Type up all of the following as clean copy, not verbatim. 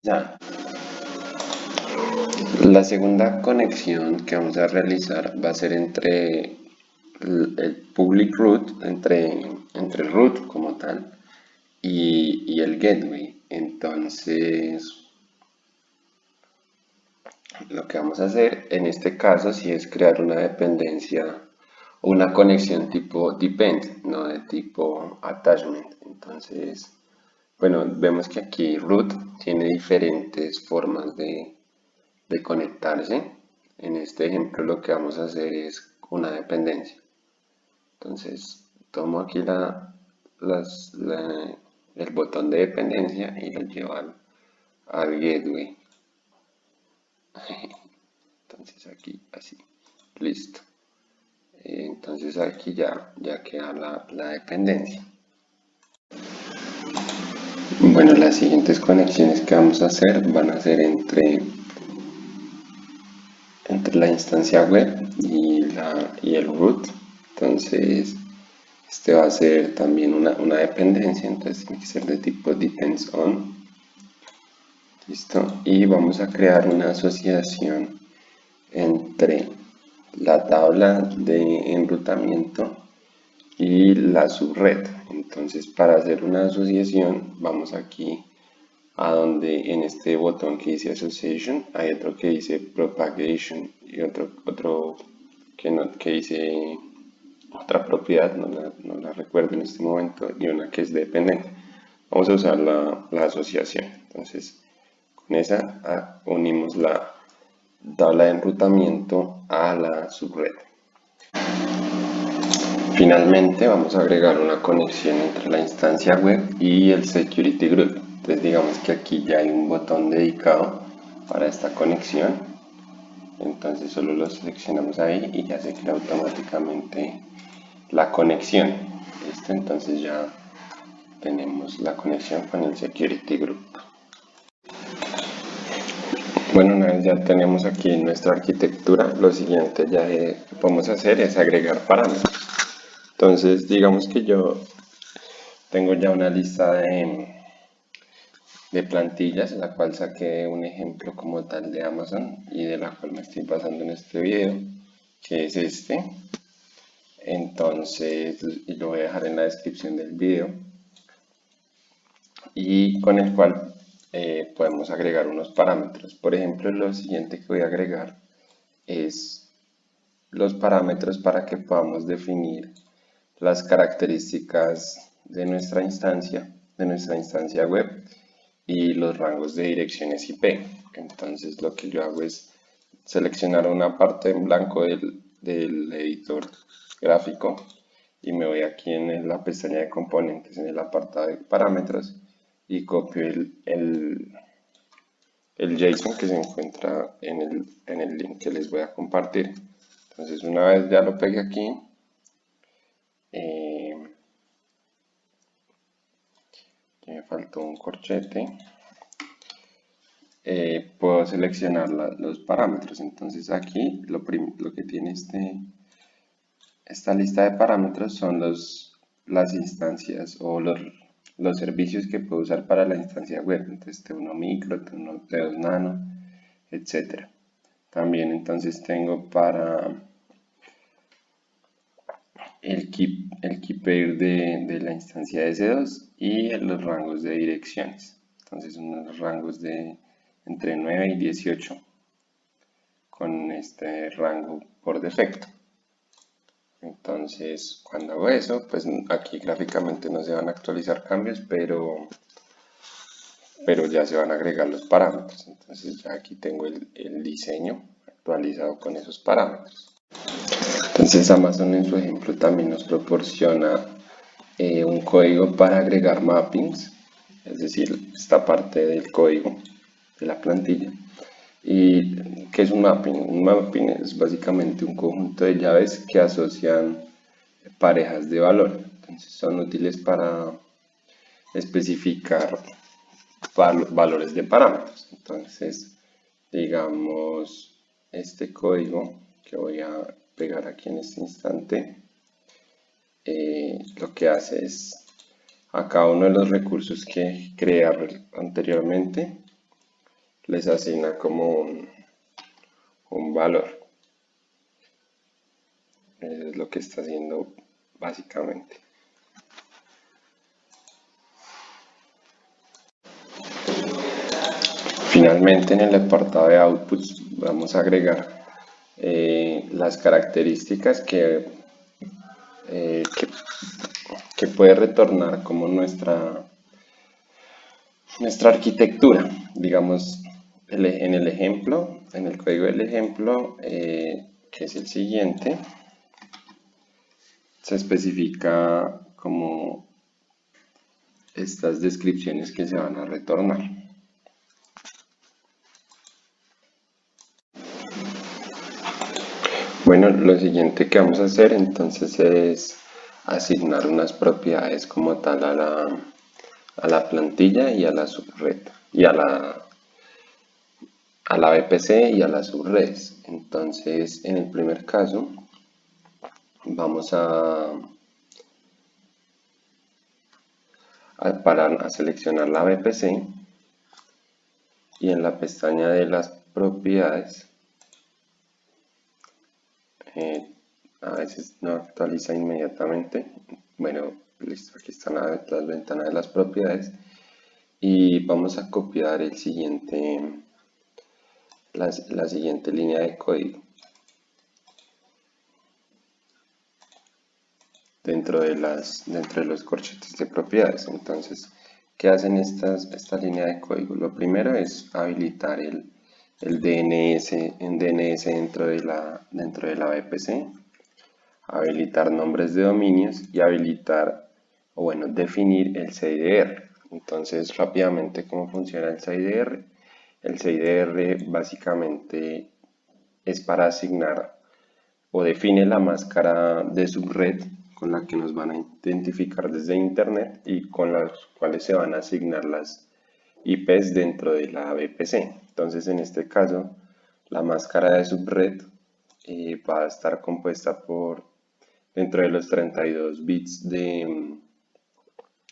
Ya. La segunda conexión que vamos a realizar va a ser entre el public root, entre el root como tal y el gateway. Entonces, lo que vamos a hacer en este caso sí es crear una dependencia o una conexión tipo depend, no de tipo attachment. Entonces, bueno, vemos que aquí root tiene diferentes formas de conectarse. En este ejemplo lo que vamos a hacer es una dependencia. Entonces tomo aquí el botón de dependencia y lo llevo al gateway. Entonces aquí así, listo. Entonces aquí ya queda la dependencia. Bueno, las siguientes conexiones que vamos a hacer van a ser entre la instancia web y el root. Entonces, este va a ser también una dependencia, entonces tiene que ser de tipo depends on. Listo. Y vamos a crear una asociación entre la tabla de enrutamiento y la subred. Entonces, para hacer una asociación, vamos aquí a donde en este botón que dice Association hay otro que dice Propagation y otro que dice otra propiedad, no la recuerdo en este momento, y una que es dependiente. Vamos a usar la asociación. Entonces, con esa unimos la tabla de enrutamiento a la subred. Finalmente vamos a agregar una conexión entre la instancia web y el security group. Entonces digamos que aquí ya hay un botón dedicado para esta conexión. Entonces solo lo seleccionamos ahí y ya se crea automáticamente la conexión. ¿Listo? Entonces ya tenemos la conexión con el security group. Bueno, una vez ya tenemos aquí nuestra arquitectura, lo siguiente ya que podemos hacer es agregar parámetros. Entonces digamos que yo tengo ya una lista de plantillas, la cual saqué un ejemplo como tal de Amazon y de la cual me estoy basando en este video, que es este. Entonces, y lo voy a dejar en la descripción del video, y con el cual podemos agregar unos parámetros. Por ejemplo, lo siguiente que voy a agregar es los parámetros para que podamos definir las características de nuestra instancia web y los rangos de direcciones IP. Entonces lo que yo hago es seleccionar una parte en blanco del editor gráfico y me voy aquí en la pestaña de componentes, en el apartado de parámetros y copio el JSON que se encuentra en el link que les voy a compartir. Entonces una vez ya lo pegué aquí, eh, me faltó un corchete, puedo seleccionar los parámetros. Entonces aquí lo que tiene esta lista de parámetros son las instancias o los servicios que puedo usar para la instancia web. Entonces T1 micro, T2 nano, etc. También entonces tengo para el key pair de la instancia de S2 y los rangos de direcciones. Entonces unos rangos de entre 9 y 18 con este rango por defecto. Entonces, cuando hago eso, pues aquí gráficamente no se van a actualizar cambios, pero ya se van a agregar los parámetros. Entonces, ya aquí tengo el diseño actualizado con esos parámetros. Entonces, Amazon en su ejemplo también nos proporciona un código para agregar mappings, es decir, esta parte del código de la plantilla. ¿Y qué es un mapping? Un mapping es básicamente un conjunto de llaves que asocian parejas de valor. Entonces son útiles para especificar valores de parámetros. Entonces, digamos, este código que voy a pegar aquí en este instante, lo que hace es a cada uno de los recursos que creé anteriormente, les asigna como un valor. Eso es lo que está haciendo básicamente. Finalmente, en el apartado de outputs vamos a agregar las características que puede retornar como nuestra arquitectura. Digamos, en el ejemplo, en el código del ejemplo, que es el siguiente, se especifica como estas descripciones que se van a retornar. Bueno, lo siguiente que vamos a hacer entonces es asignar unas propiedades como tal a la plantilla y a la subred y a la VPC y a las subredes. Entonces, en el primer caso, vamos a seleccionar la VPC y en la pestaña de las propiedades, a veces no actualiza inmediatamente. Bueno, listo, aquí están las ventanas de las propiedades y vamos a copiar la siguiente línea de código dentro de los corchetes de propiedades. Entonces, ¿qué hacen esta línea de código? Lo primero es habilitar el DNS, dentro de la VPC, habilitar nombres de dominios y habilitar, o bueno, definir el CIDR. Entonces, rápidamente, ¿cómo funciona el CIDR? El CIDR básicamente es para asignar o define la máscara de subred con la que nos van a identificar desde Internet y con las cuales se van a asignar las IPs dentro de la VPC. Entonces, en este caso, la máscara de subred va a estar compuesta por, dentro de los 32 bits de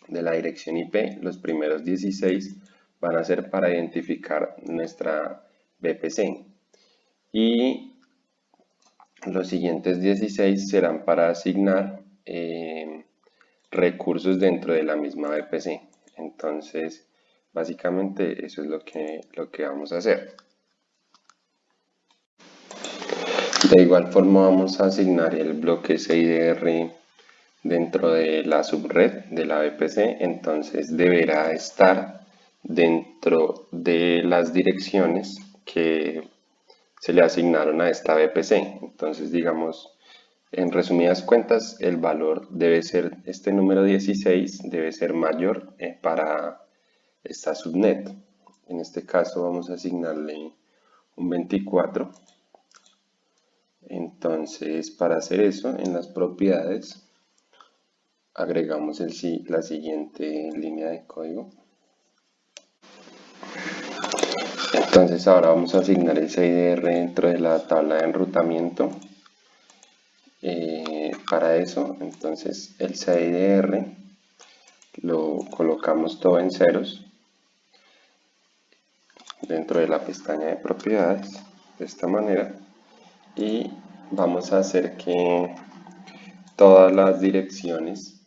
la dirección IP, los primeros 16 van a ser para identificar nuestra VPC. Y los siguientes 16 serán para asignar recursos dentro de la misma VPC. Entonces, básicamente eso es lo que vamos a hacer. De igual forma vamos a asignar el bloque CIDR dentro de la subred de la VPC. Entonces deberá estar dentro de las direcciones que se le asignaron a esta VPC. Entonces, digamos, en resumidas cuentas, el valor debe ser, este número 16 debe ser mayor para esta subnet. En este caso vamos a asignarle un 24. Entonces, para hacer eso, en las propiedades agregamos la siguiente línea de código. Entonces ahora vamos a asignar el CIDR dentro de la tabla de enrutamiento. Para eso, entonces el CIDR lo colocamos todo en ceros dentro de la pestaña de propiedades, de esta manera, y vamos a hacer que todas las direcciones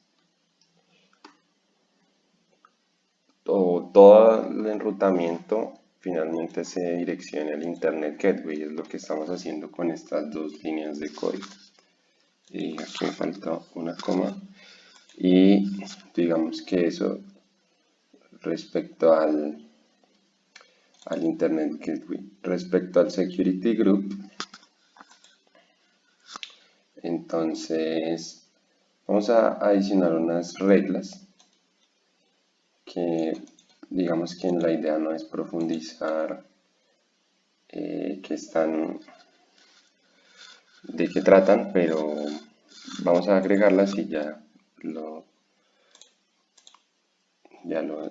o todo el enrutamiento finalmente se direccione al Internet Gateway. Es lo que estamos haciendo con estas dos líneas de código. Y aquí me falta una coma. Y digamos que eso respecto al Internet Gateway. Respecto al Security Group, entonces vamos a adicionar unas reglas que digamos que la idea no es profundizar de qué tratan, pero vamos a agregarlas y ya lo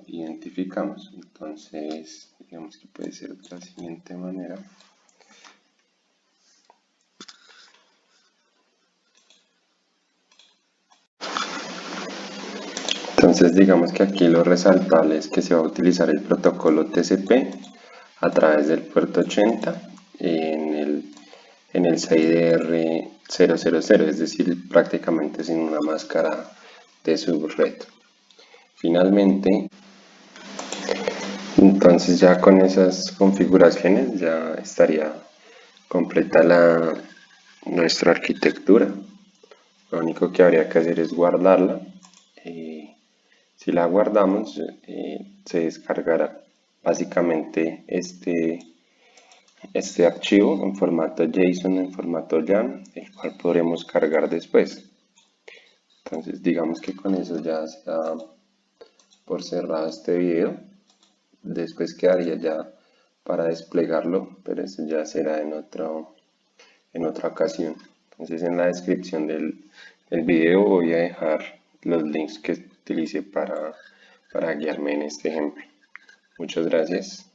identificamos. Entonces, digamos que puede ser de la siguiente manera. Entonces, digamos que aquí lo resaltable es que se va a utilizar el protocolo TCP a través del puerto 80 en el 6DR000, es decir, prácticamente sin una máscara de subred. Finalmente, entonces ya con esas configuraciones ya estaría completa nuestra arquitectura. Lo único que habría que hacer es guardarla. Si la guardamos, se descargará básicamente este archivo en formato JSON, en formato YAML, el cual podremos cargar después. Entonces digamos que con eso ya se da por cerrado este video. Después quedaría ya para desplegarlo, pero eso ya será en otra ocasión. Entonces en la descripción del video voy a dejar los links que utilicé para guiarme en este ejemplo. Muchas gracias.